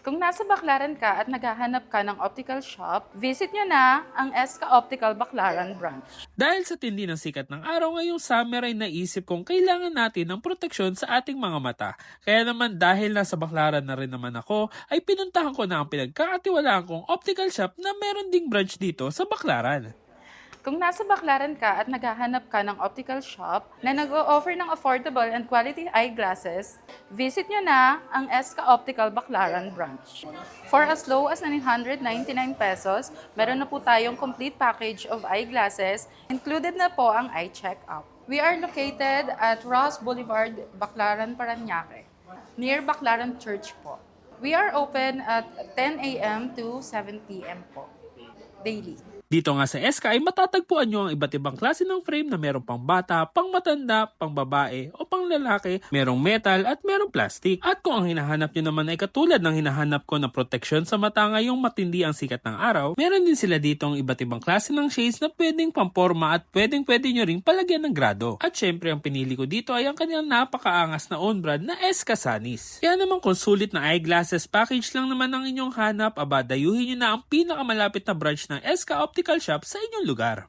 Kung nasa Baclaran ka at naghahanap ka ng optical shop, visit nyo na ang SK Optical Baclaran branch. Dahil sa tindi ng sikat ng araw ngayong summer ay naisip kong kailangan natin ng proteksyon sa ating mga mata. Kaya naman dahil nasa Baclaran na rin naman ako, ay pinuntahan ko na ang pinagkakatiwalaan kong optical shop na meron ding branch dito sa Baclaran. Kung nasa Baclaran ka at naghahanap ka ng optical shop na nag-o-offer ng affordable and quality eyeglasses, visit nyo na ang SK Optical Baclaran branch. For as low as 999 pesos, meron na po tayong complete package of eyeglasses. Included na po ang eye check-up. We are located at Ross Boulevard, Baclaran, Parañaque, near Baclaran Church po. We are open at 10 a.m. to 7 p.m. po, daily. Dito nga sa SK ay matatagpuan nyo ang iba't ibang klase ng frame na merong pang bata, pang matanda, pang babae o pang lalaki, merong metal at merong plastic. At kung ang hinahanap nyo naman ay katulad ng hinahanap ko na proteksyon sa mata ngayong matindi ang sikat ng araw, meron din sila dito ang iba't ibang klase ng shades na pwedeng pamporma at pwede nyo ring palagyan ng grado. At syempre ang pinili ko dito ay ang kanyang napakaangas na own brand na SK Sanis. Kaya naman kung sulit na eyeglasses package lang naman ang inyong hanap, aba dayuhin nyo na ang pinakamalapit na branch ng SK Optical Shop sa inyong lugar.